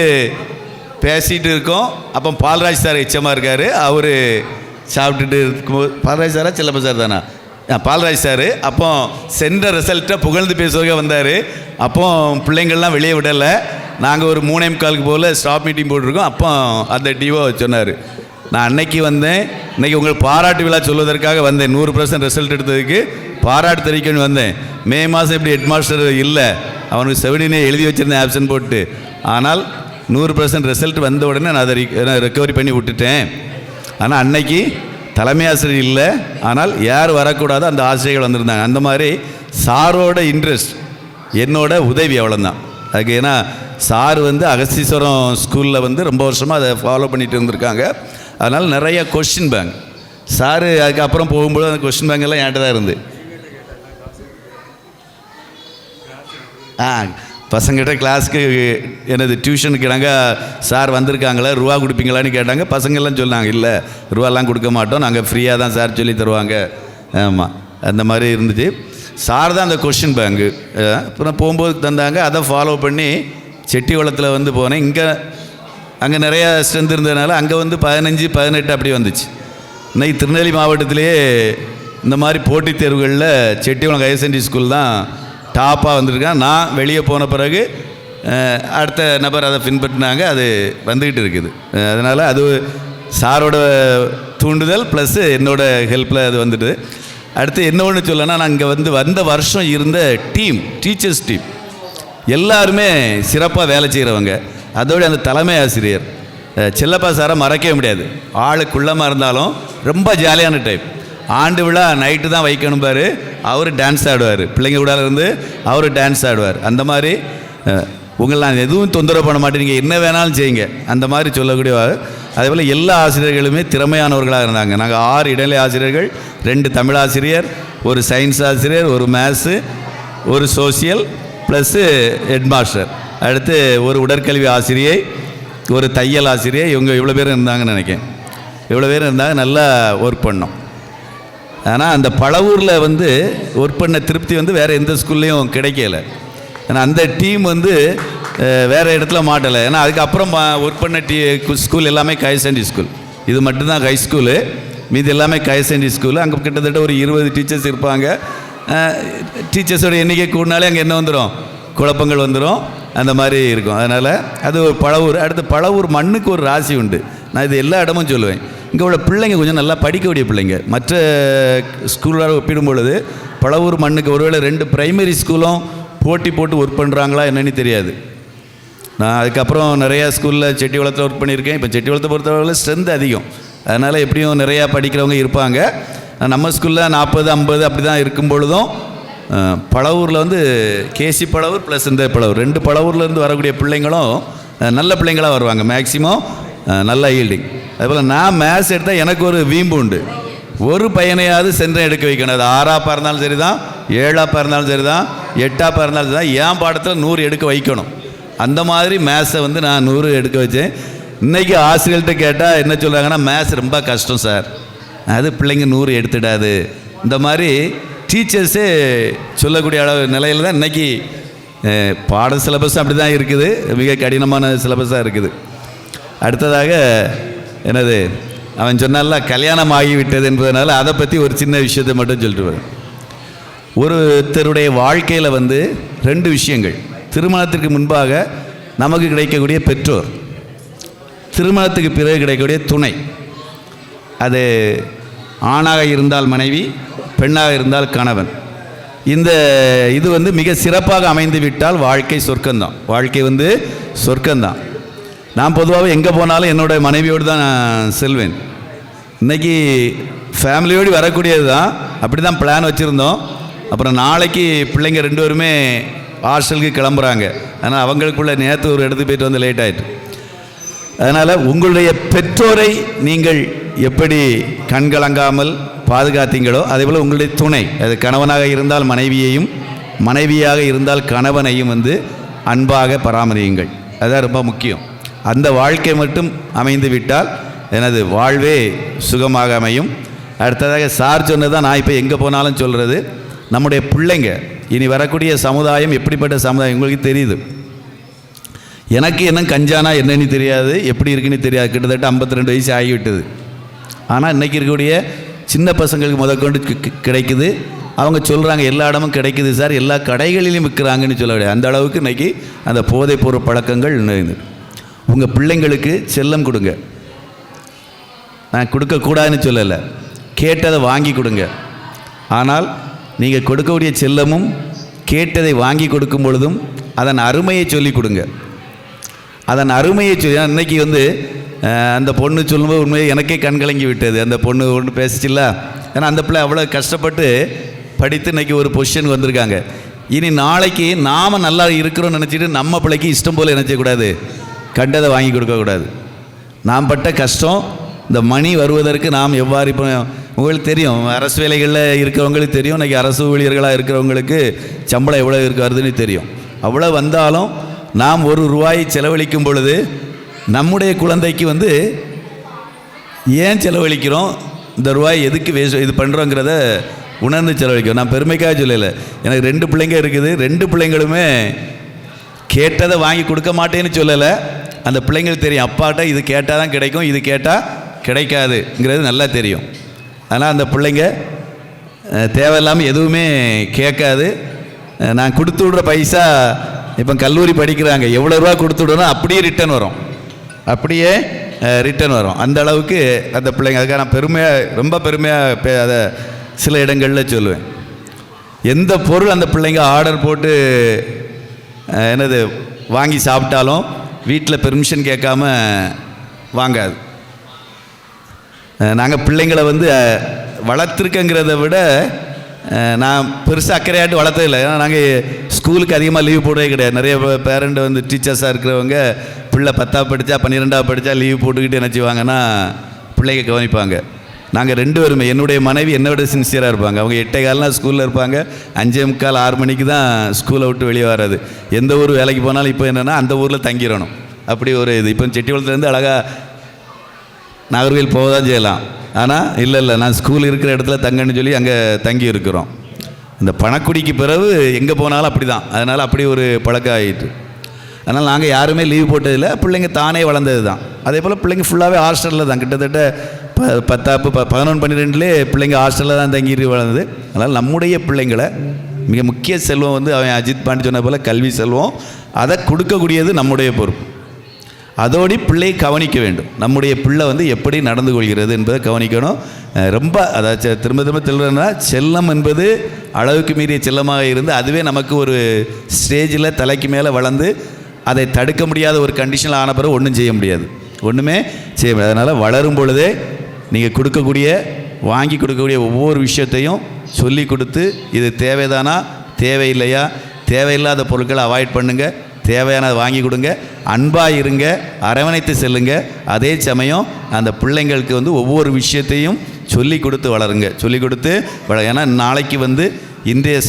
பேசிகிட்டு இருக்கோம். அப்போ பால்ராஜ் சார் எச்சமாக இருக்கார். அவர் சாப்பிட்டுட்டு இருக்கும்போது, பால்ராஜ் சாரா செல்லப்பா சார் தானா? பால்ராஜ் சார் அப்போ சென்ற ரிசல்ட்டை புகழ்ந்து பேசுவதாக வந்தார். அப்போ பிள்ளைங்கள்லாம் வெளியே விடலை. நாங்கள் ஒரு 3:45 போல் ஸ்டாப் மீட்டிங் போட்டிருக்கோம். அப்போ அந்த டிஓ சொன்னார், நான் அன்னைக்கு வந்தேன், இன்றைக்கி உங்களுக்கு பாராட்டு விழா சொல்வதற்காக வந்தேன், 100% ரிசல்ட் எடுத்ததுக்கு பாராட்டு தெரிவிக்கணும்னு வந்தேன். மே மாதம் எப்படி ஹெட்மாஸ்டர் இல்லை, அவனுக்கு 17A எழுதி வச்சுருந்தேன் ஆப்ஷன் போட்டு. ஆனால் 100% ரிசல்ட் வந்த உடனே நான் அதை ரெக்கவரி பண்ணி விட்டுட்டேன். ஆனால் அன்னைக்கு தலைமை ஆசிரியர் இல்லை, ஆனால் யார் வரக்கூடாதோ அந்த ஆசிரியர்கள் வந்திருந்தாங்க. அந்த மாதிரி சாரோட இன்ட்ரெஸ்ட், என்னோட உதவி அவ்வளோதான் அதுக்கு. ஏன்னா சார் வந்து அகஸ்தீஸ்வரம் ஸ்கூலில் வந்து ரொம்ப வருஷமாக அதை ஃபாலோ பண்ணிட்டு இருந்திருக்காங்க. அதனால் நிறைய கொஸ்டின் பேங்க் சார் அதுக்கப்புறம் போகும்போது அந்த கொஸ்டின் பேங்க் எல்லாம் என்கிட்ட தான் இருந்து பசங்கிட்ட கிளாஸுக்கு எனது டியூஷனுக்கு நாங்கள் சார் வந்திருக்காங்களா, ரூபா கொடுப்பீங்களான்னு கேட்டாங்க. பசங்கள்லாம் சொன்னாங்க, இல்லை ரூபாலாம் கொடுக்க மாட்டோம், நாங்கள் ஃப்ரீயாக தான் சார் சொல்லி தருவாங்க. ஆமாம், அந்த மாதிரி இருந்துச்சு. சார் தான் அந்த கொஸ்டின் பேங்கு. அப்புறம் போகும்போது தந்தாங்க, அதை ஃபாலோ பண்ணி செட்டிகுளத்தில் வந்து போனேன். அங்கே நிறையா ஸ்ட்ரென்த் இருந்ததுனால அங்கே வந்து 15, 18 அப்படி வந்துச்சு. இன்னைக்கு திருநெல்வேலி மாவட்டத்திலேயே இந்த மாதிரி போட்டித் தேர்வுகளில் செட்டிகுளம் ஹையர் செகண்டரி ஸ்கூல் தான் டாப்பாக வந்திருக்கான். நான் வெளியே போன பிறகு அடுத்த நபர் அதை பின்பற்றினாங்க, அது வந்துக்கிட்டு இருக்குது. அதனால் அது சாரோட தூண்டுதல் ப்ளஸ்ஸு என்னோட ஹெல்ப்பில் அது வந்துட்டு. அடுத்து என்ன ஒன்று சொல்லனா, நான் இங்கே வந்த வருஷம் இருந்த டீம், டீச்சர்ஸ் டீம் எல்லாருமே சிறப்பாக வேலை செய்கிறவங்க. அதோடு அந்த தலைமை ஆசிரியர் செல்லப்பா சாரை மறக்கவே முடியாது. ஆளுக்குள்ளமாக இருந்தாலும் ரொம்ப ஜாலியான டைப். ஆண்டு விழா நைட்டு தான் வைக்கணும் பாரு, அவர் டான்ஸ் ஆடுவார். பிள்ளைங்க கூட இருந்து அவர் டான்ஸ் ஆடுவார். அந்த மாதிரி உங்களை நான் எதுவும் தொந்தரவு பண்ண மாட்டேன், நீங்கள் என்ன வேணாலும் செய்யுங்க, அந்த மாதிரி சொல்லக்கூடிய. அதேபோல் எல்லா ஆசிரியர்களுமே திறமையானவர்களாக இருந்தாங்க. நாங்கள் 6 இடைநிலை ஆசிரியர்கள், 2 தமிழ் ஆசிரியர், ஒரு சயின்ஸ் ஆசிரியர், ஒரு மேத்ஸு, ஒரு சோசியல் ப்ளஸ்ஸு ஹெட்மாஸ்டர், அடுத்து ஒரு உடற்கல்வி ஆசிரியை, ஒரு தையல் ஆசிரியை. இவங்க இவ்வளோ பேர் இருந்தாங்கன்னு நினைக்கிறேன். இவ்வளோ பேர் இருந்தாங்க, நல்லா ஒர்க் பண்ணோம். ஆனால் அந்த பழவூரில் வந்து ஒர்க் பண்ண திருப்தி வந்து வேறு எந்த ஸ்கூல்லையும் கிடைக்கல. ஏன்னா அந்த டீம் வந்து வேறு இடத்துல மாட்டலை. ஏன்னா அதுக்கப்புறம் ஒர்க் பண்ண ஸ்கூல் எல்லாமே ஹையர் செகண்டரி ஸ்கூல். இது மட்டும்தான் ஹை ஸ்கூலு, மீது எல்லாமே ஹையர் செகண்டரி ஸ்கூலு. அங்கே கிட்டத்தட்ட ஒரு 20 டீச்சர்ஸ் இருப்பாங்க. டீச்சர்ஸோட எண்ணிக்கை கூடினாலே அங்கே என்ன வந்துடும், குழப்பங்கள் வந்துடும். அந்த மாதிரி இருக்கும். அதனால் அது ஒரு பழவூர். அடுத்து பழவூர் மண்ணுக்கு ஒரு ராசி உண்டு. நான் இது எல்லா இடமும் சொல்லுவேன். இங்கே உள்ள பிள்ளைங்க கொஞ்சம் நல்லா படிக்கக்கூடிய பிள்ளைங்க. மற்ற ஸ்கூலோட ஒப்பிடும் பொழுது பழவூர் மண்ணுக்கு ஒருவேளை 2 பிரைமரி ஸ்கூலும் போட்டி போட்டு ஒர்க் பண்ணுறாங்களா என்னன்னு தெரியாது. நான் அதுக்கப்புறம் நிறையா ஸ்கூலில் செட்டிகுளத்தில் ஒர்க் பண்ணியிருக்கேன். இப்போ செட்டிகுளத்தை பொறுத்தவரை ஸ்ட்ரென்த் அதிகம். அதனால் எப்படியும் நிறையா படிக்கிறவங்க இருப்பாங்க. நம்ம ஸ்கூலில் 40, 50 அப்படி தான் இருக்கும் பொழுதும் பழவூரில் வந்து கேசி பழவூர் ப்ளஸ் இந்த பழவூர் 2 பழவூர்லேருந்து வரக்கூடிய பிள்ளைங்களும் நல்ல பிள்ளைங்களாக வருவாங்க. மேக்ஸிமம் நல்ல ஈல்டிங். அதுபோல் நான் மேத்ஸ் எடுத்தால் எனக்கு ஒரு வீம்பு உண்டு. ஒரு பையனையாவது சென்றம் எடுக்க வைக்கணும். அது 6ஆப்பாக இருந்தாலும் சரி தான், 7ஆப்பாக இருந்தாலும் சரி தான், 8ஆப்பாக இருந்தாலும் சரி தான், என் பாடத்தில் 100 எடுக்க வைக்கணும். அந்த மாதிரி மேத்ஸை வந்து நான் 100 எடுக்க வச்சேன். இன்றைக்கி ஆசிரியர்கள்ட்ட கேட்டால் என்ன சொல்கிறாங்கன்னா, மேத்ஸ் ரொம்ப கஷ்டம் சார், அது பிள்ளைங்க 100 எடுத்துடாது. இந்த மாதிரி டீச்சர்ஸே சொல்லக்கூடிய அளவு நிலையில் தான் இன்றைக்கி பாட சிலபஸ் அப்படி தான் இருக்குது. மிக கடினமான சிலபஸாக இருக்குது. அடுத்ததாக என்னது அவன் சொன்னால கல்யாணம் ஆகிவிட்டது என்பதனால அதை பற்றி ஒரு சின்ன விஷயத்தை மட்டும் சொல்லிட்டு வரேன். ஒருத்தருடைய வாழ்க்கையில் வந்து 2 விஷயங்கள். திருமணத்திற்கு முன்பாக நமக்கு கிடைக்கக்கூடிய பெற்றோர், திருமணத்துக்கு பிறகு கிடைக்கக்கூடிய துணை. அது ஆணாக இருந்தால் மனைவி, பெண்ணாக இருந்தால் கணவன். இந்த இது வந்து மிக சிறப்பாக அமைந்து விட்டால் வாழ்க்கை சொர்க்கம்தான். வாழ்க்கை வந்து சொர்க்கம்தான். நான் பொதுவாக எங்கே போனாலும் என்னோடய மனைவியோடு தான் நான் செல்வேன். இன்றைக்கி ஃபேமிலியோடு வரக்கூடியது தான். அப்படி தான் பிளான் வச்சுருந்தோம். அப்புறம் நாளைக்கு பிள்ளைங்க 2 பேருமே ஹாஸ்டலுக்கு கிளம்புறாங்க. ஆனால் அவங்களுக்குள்ள நேற்று ஒரு இடத்துக்கு போயிட்டு வந்து லேட் ஆகிட்டு. அதனால் உங்களுடைய பெற்றோரை நீங்கள் எப்படி கண்கலங்காமல் பாதுகாத்தீங்களோ அதேபோல் உங்களுடைய துணை, அது கணவனாக இருந்தால் மனைவியையும், மனைவியாக இருந்தால் கணவனையும் வந்து அன்பாக பராமரியுங்கள். அதுதான் ரொம்ப முக்கியம். அந்த வாழ்க்கை மட்டும் அமைந்து விட்டால் எனது வாழ்வே சுகமாக அமையும். அடுத்ததாக சார் சொன்னதான் நான் இப்போ எங்கே போனாலும் சொல்கிறது, நம்முடைய பிள்ளைங்க இனி வரக்கூடிய சமுதாயம் எப்படிப்பட்ட சமுதாயம் உங்களுக்கு தெரியுது. எனக்கு என்ன கஞ்சானா என்னன்னு தெரியாது, எப்படி இருக்குன்னு தெரியாது. கிட்டத்தட்ட 52 வயசு ஆகிவிட்டது. ஆனால் இன்றைக்கி இருக்கக்கூடிய சின்ன பசங்களுக்கு முதற்கொண்டு கிடைக்குது. அவங்க சொல்கிறாங்க எல்லா இடமும் கிடைக்குது சார், எல்லா கடைகளிலும் விற்கிறாங்கன்னு சொல்ல முடியாது. அந்த அளவுக்கு இன்றைக்கி அந்த போதைப்பொருள் பழக்கங்கள் நிறைந்து. உங்கள் பிள்ளைங்களுக்கு செல்லம் கொடுங்க. நான் கொடுக்கக்கூடாதுன்னு சொல்லலை, கேட்டதை வாங்கி கொடுங்க. ஆனால் நீங்கள் கொடுக்கக்கூடிய செல்லமும் கேட்டதை வாங்கி கொடுக்கும் பொழுதும் அதன் அருமையை சொல்லி கொடுங்க. அதன் அருமையை சொல்லி, இன்றைக்கி வந்து அந்த பொண்ணு சொல்லும்போது உண்மையை எனக்கே கண்கலங்கி விட்டது. அந்த பொண்ணு ஒன்று பேசிச்சில்ல, ஏன்னா அந்த பிள்ளை அவ்வளோ கஷ்டப்பட்டு படித்து இன்றைக்கி ஒரு பொசிஷன் வந்திருக்காங்க. இனி நாளைக்கு நாம் நல்லா இருக்கிறோன்னு நினச்சிட்டு நம்ம பிள்ளைக்கு இஷ்டம் போல் நினச்சக்கூடாது, கண்டதை வாங்கி கொடுக்கக்கூடாது. நாம் பட்ட கஷ்டம், இந்த மணி வருவதற்கு நாம் எவ்வாறு, இப்போ உங்களுக்கு தெரியும் அரசு வேலைகளில் இருக்கிறவங்களுக்கு தெரியும், இன்றைக்கி அரசு ஊழியர்களாக இருக்கிறவங்களுக்கு சம்பளம் எவ்வளோ வருதுன்னு தெரியும். அவ்வளோ வந்தாலும் நாம் ₹1 செலவழிக்கும் பொழுது நம்முடைய குழந்தைக்கு வந்து ஏன் செலவழிக்கிறோம், இந்த ரூபாய் எதுக்கு இது பண்ணுறோங்கிறத உணர்ந்து செலவழிக்கும். நான் பெருமைக்காக சொல்லலை, எனக்கு 2 பிள்ளைங்க இருக்குது. 2 பிள்ளைங்களுமே கேட்டதை வாங்கி கொடுக்க மாட்டேன்னு சொல்லலை. அந்த பிள்ளைங்களுக்கு தெரியும் அப்பாட்ட இது கேட்டால் தான் கிடைக்கும், இது கேட்டால் கிடைக்காதுங்கிறது நல்லா தெரியும். ஆனால் அந்த பிள்ளைங்க தேவையில்லாமல் எதுவுமே கேட்காது. நான் கொடுத்து விடுற பைசா, இப்போ கல்லூரி படிக்கிறாங்க, எவ்வளோ ரூபா கொடுத்து விடணும் அப்படியே ரிட்டன் வரும், அப்படியே ரிட்டன் வரும். அந்த அளவுக்கு அந்த பிள்ளைங்க, அதுக்காக நான் பெருமையாக, ரொம்ப பெருமையாக அதை சில இடங்களில் சொல்லுவேன். எந்த பொருள் அந்த பிள்ளைங்க ஆர்டர் போட்டு என்னது வாங்கி சாப்பிட்டாலும் வீட்டில் பெர்மிஷன் கேட்காம வாங்காது. நாங்கள் பிள்ளைங்களை வந்து வளர்த்துருக்கங்கிறத விட நான் பெருசாக அக்கறையாட்டு வளர்த்ததில்லை. ஏன்னா நாங்கள் ஸ்கூலுக்கு அதிகமாக லீவ் போடவே கிடையாது. நிறைய பேரண்ட் வந்து டீச்சர்ஸாக இருக்கிறவங்க பிள்ளை 10ஆவது படித்தா 12ஆவது படித்தா லீவ் போட்டுக்கிட்டு என்ன செய்வாங்கன்னா பிள்ளைங்க கவனிப்பாங்க. நாங்கள் 2 பேருமே, என்னுடைய மனைவி என்னோட சின்சியராக இருப்பாங்க. அவங்க 8:15 ஸ்கூலில் இருப்பாங்க, 5:45 6 மணிக்கு தான் ஸ்கூலை விட்டு வெளியே வராது. எந்த ஊர் வேலைக்கு போனாலும் இப்போ என்னென்னா அந்த ஊரில் தங்கிடணும், அப்படி ஒரு இது. இப்போ செட்டிகுளத்துலேருந்து அழகாக நாகர்கோவில் போக தான் செய்யலாம். ஆனால் இல்லை நான் ஸ்கூல் இருக்கிற இடத்துல தங்கன்னு சொல்லி அங்கே தங்கி இருக்கிறோம். இந்த பணக்குடிக்கு பிறகு எங்கே போனாலும் அப்படி தான். அதனால் அப்படி ஒரு பழக்கம் ஆகிட்டு. அதனால் நாங்கள் யாருமே லீவ் போட்டதில்லை. பிள்ளைங்க தானே வளர்ந்தது தான். அதே போல் பிள்ளைங்க ஃபுல்லாகவே ஹாஸ்டலில் தான். கிட்டத்தட்ட 10 11 12 பிள்ளைங்க ஹாஸ்டலில் தான் தங்கிட்டு வளர்ந்தது. அதனால் நம்முடைய பிள்ளைங்களை மிக முக்கிய செல்வம் வந்து அவன் அஜித் பாண்டி சொன்ன போல் கல்வி செல்வம், அதை கொடுக்கக்கூடியது நம்முடைய பொறுப்பு. அதோடு பிள்ளையை கவனிக்க வேண்டும். நம்முடைய பிள்ளை வந்து எப்படி நடந்து கொள்கிறது என்பதை கவனிக்கணும். ரொம்ப அதாச்சும் திரும்ப தெளிவுனா, செல்லம் என்பது அளவுக்கு மீறிய செல்லமாக இருந்து அதுவே நமக்கு ஒரு ஸ்டேஜில் தலைக்கு மேலே வளர்ந்து அதை தடுக்க முடியாத ஒரு கண்டிஷனில் ஆன பிறகு ஒன்றும் செய்ய முடியாது, ஒன்றுமே செய்ய முடியாது. அதனால் வளரும் பொழுதே நீங்கள் கொடுக்கக்கூடிய, வாங்கி கொடுக்கக்கூடிய ஒவ்வொரு விஷயத்தையும் சொல்லி கொடுத்து இது தேவைதானா தேவையில்லையா, தேவையில்லாத பொருட்களை அவாய்ட் பண்ணுங்கள், தேவையானதை வாங்கி கொடுங்க, அன்பாக இருங்க, அரவணைத்து செல்லுங்க. அதே சமயம் அந்த பிள்ளைங்களுக்கு ஒவ்வொரு விஷயத்தையும் சொல்லி கொடுத்து வளருங்க, சொல்லி கொடுத்து ஏன்னா நாளைக்கு இன்றைய